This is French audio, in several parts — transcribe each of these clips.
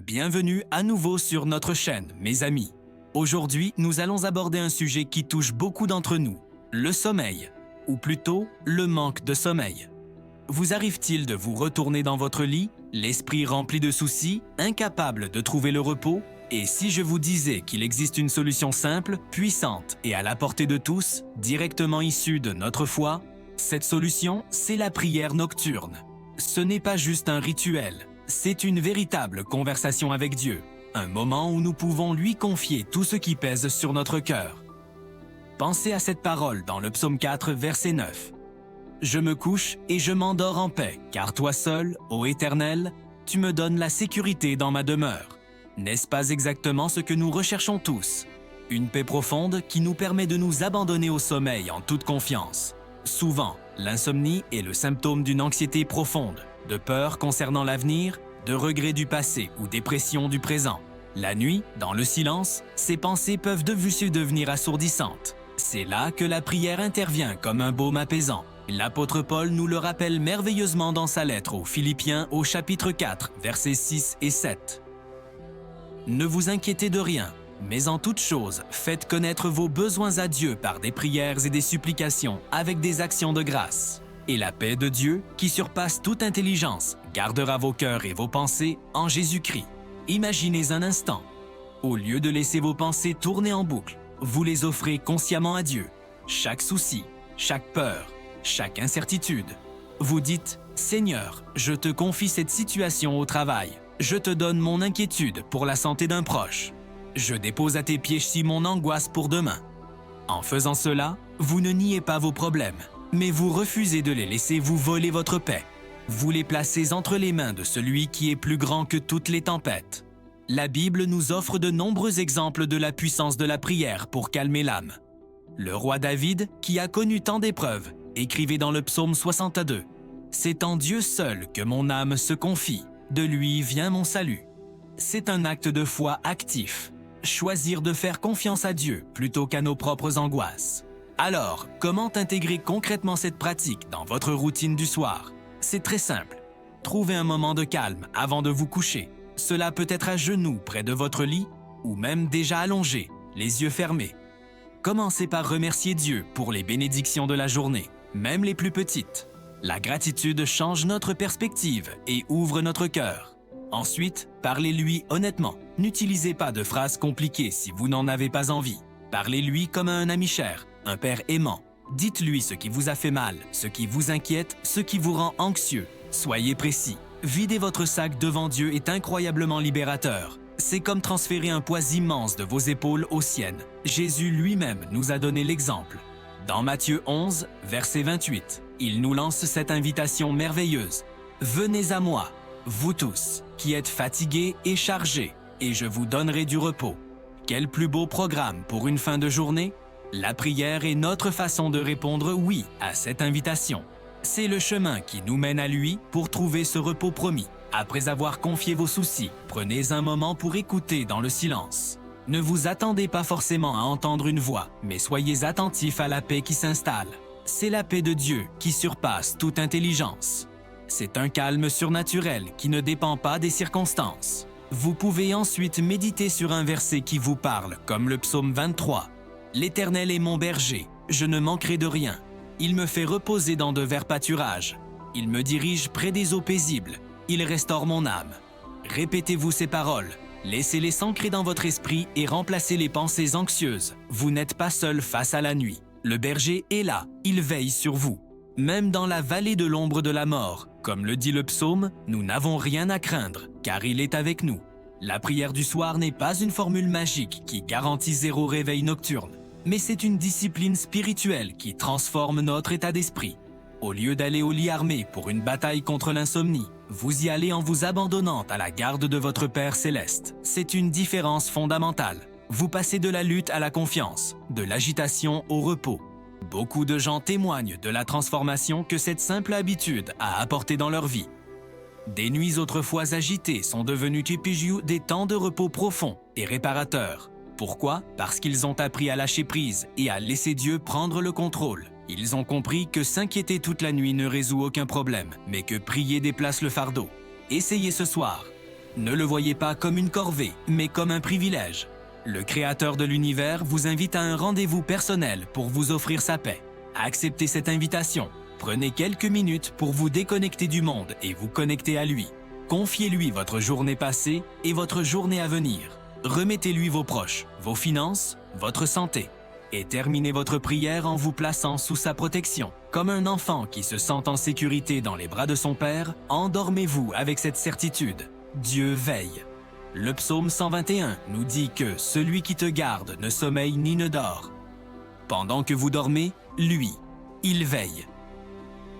Bienvenue à nouveau sur notre chaîne, mes amis. Aujourd'hui, nous allons aborder un sujet qui touche beaucoup d'entre nous, le sommeil, ou plutôt le manque de sommeil. Vous arrive-t-il de vous retourner dans votre lit, l'esprit rempli de soucis, incapable de trouver le repos? Et si je vous disais qu'il existe une solution simple, puissante et à la portée de tous, directement issue de notre foi? Cette solution, c'est la prière nocturne. Ce n'est pas juste un rituel, c'est une véritable conversation avec Dieu, un moment où nous pouvons lui confier tout ce qui pèse sur notre cœur. Pensez à cette parole dans le psaume 4, verset 9. « Je me couche et je m'endors en paix, car toi seul, ô Éternel, tu me donnes la sécurité dans ma demeure. » N'est-ce pas exactement ce que nous recherchons tous? Une paix profonde qui nous permet de nous abandonner au sommeil en toute confiance. Souvent, l'insomnie est le symptôme d'une anxiété profonde, de peur concernant l'avenir, de regrets du passé ou dépression du présent. La nuit, dans le silence, ces pensées peuvent devenir assourdissantes. C'est là que la prière intervient comme un baume apaisant. L'apôtre Paul nous le rappelle merveilleusement dans sa lettre aux Philippiens au chapitre 4, versets 6 et 7. Ne vous inquiétez de rien, mais en toute chose, faites connaître vos besoins à Dieu par des prières et des supplications avec des actions de grâce. Et la paix de Dieu, qui surpasse toute intelligence, gardera vos cœurs et vos pensées en Jésus-Christ. Imaginez un instant. Au lieu de laisser vos pensées tourner en boucle, vous les offrez consciemment à Dieu. Chaque souci, chaque peur, chaque incertitude. Vous dites « Seigneur, je te confie cette situation au travail. Je te donne mon inquiétude pour la santé d'un proche. Je dépose à tes pieds ci mon angoisse pour demain. » En faisant cela, vous ne niez pas vos problèmes, mais vous refusez de les laisser vous voler votre paix. Vous les placez entre les mains de celui qui est plus grand que toutes les tempêtes. La Bible nous offre de nombreux exemples de la puissance de la prière pour calmer l'âme. Le roi David, qui a connu tant d'épreuves, écrivait dans le psaume 62 « C'est en Dieu seul que mon âme se confie. De lui vient mon salut. » C'est un acte de foi actif. Choisir de faire confiance à Dieu plutôt qu'à nos propres angoisses. Alors, comment intégrer concrètement cette pratique dans votre routine du soir? C'est très simple. Trouvez un moment de calme avant de vous coucher. Cela peut être à genoux près de votre lit ou même déjà allongé, les yeux fermés. Commencez par remercier Dieu pour les bénédictions de la journée, même les plus petites. La gratitude change notre perspective et ouvre notre cœur. Ensuite, parlez-lui honnêtement. N'utilisez pas de phrases compliquées si vous n'en avez pas envie. Parlez-lui comme à un ami cher, un père aimant. Dites-lui ce qui vous a fait mal, ce qui vous inquiète, ce qui vous rend anxieux. Soyez précis. Vider votre sac devant Dieu est incroyablement libérateur. C'est comme transférer un poids immense de vos épaules aux siennes. Jésus lui-même nous a donné l'exemple. Dans Matthieu 11, verset 28, il nous lance cette invitation merveilleuse. « Venez à moi, vous tous, qui êtes fatigués et chargés, et je vous donnerai du repos. » Quel plus beau programme pour une fin de journée? La prière est notre façon de répondre oui à cette invitation. C'est le chemin qui nous mène à lui pour trouver ce repos promis. Après avoir confié vos soucis, prenez un moment pour écouter dans le silence. Ne vous attendez pas forcément à entendre une voix, mais soyez attentifs à la paix qui s'installe. C'est la paix de Dieu qui surpasse toute intelligence. C'est un calme surnaturel qui ne dépend pas des circonstances. Vous pouvez ensuite méditer sur un verset qui vous parle, comme le psaume 23. « L'Éternel est mon berger, je ne manquerai de rien. Il me fait reposer dans de verts pâturages. Il me dirige près des eaux paisibles. Il restaure mon âme. » Répétez-vous ces paroles. Laissez-les s'ancrer dans votre esprit et remplacez les pensées anxieuses. Vous n'êtes pas seul face à la nuit. Le berger est là, il veille sur vous. Même dans la vallée de l'ombre de la mort, comme le dit le psaume, nous n'avons rien à craindre, car il est avec nous. La prière du soir n'est pas une formule magique qui garantit 0 réveil nocturne, mais c'est une discipline spirituelle qui transforme notre état d'esprit. Au lieu d'aller au lit armé pour une bataille contre l'insomnie, vous y allez en vous abandonnant à la garde de votre Père céleste. C'est une différence fondamentale. Vous passez de la lutte à la confiance, de l'agitation au repos. Beaucoup de gens témoignent de la transformation que cette simple habitude a apportée dans leur vie. Des nuits autrefois agitées sont devenues des temps de repos profonds et réparateurs. Pourquoi? Parce qu'ils ont appris à lâcher prise et à laisser Dieu prendre le contrôle. Ils ont compris que s'inquiéter toute la nuit ne résout aucun problème, mais que prier déplace le fardeau. Essayez ce soir. Ne le voyez pas comme une corvée, mais comme un privilège. Le Créateur de l'univers vous invite à un rendez-vous personnel pour vous offrir sa paix. Acceptez cette invitation. Prenez quelques minutes pour vous déconnecter du monde et vous connecter à lui. Confiez-lui votre journée passée et votre journée à venir. Remettez-lui vos proches, vos finances, votre santé. Et terminez votre prière en vous plaçant sous sa protection. Comme un enfant qui se sent en sécurité dans les bras de son Père, endormez-vous avec cette certitude. Dieu veille. Le psaume 121 nous dit que celui qui te garde ne sommeille ni ne dort. Pendant que vous dormez, lui, il veille.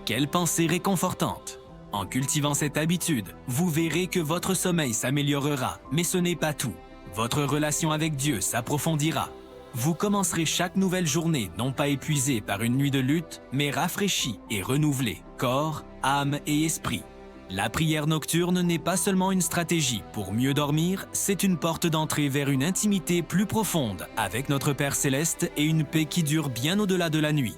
Quelle pensée réconfortante! En cultivant cette habitude, vous verrez que votre sommeil s'améliorera, mais ce n'est pas tout. Votre relation avec Dieu s'approfondira. Vous commencerez chaque nouvelle journée non pas épuisé par une nuit de lutte, mais rafraîchi et renouvelé, corps, âme et esprit. La prière nocturne n'est pas seulement une stratégie pour mieux dormir, c'est une porte d'entrée vers une intimité plus profonde avec notre Père Céleste et une paix qui dure bien au-delà de la nuit.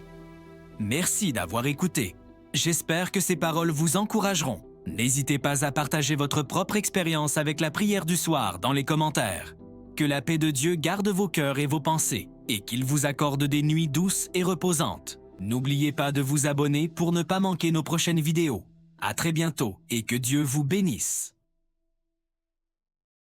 Merci d'avoir écouté. J'espère que ces paroles vous encourageront. N'hésitez pas à partager votre propre expérience avec la prière du soir dans les commentaires. Que la paix de Dieu garde vos cœurs et vos pensées, et qu'il vous accorde des nuits douces et reposantes. N'oubliez pas de vous abonner pour ne pas manquer nos prochaines vidéos. À très bientôt et que Dieu vous bénisse.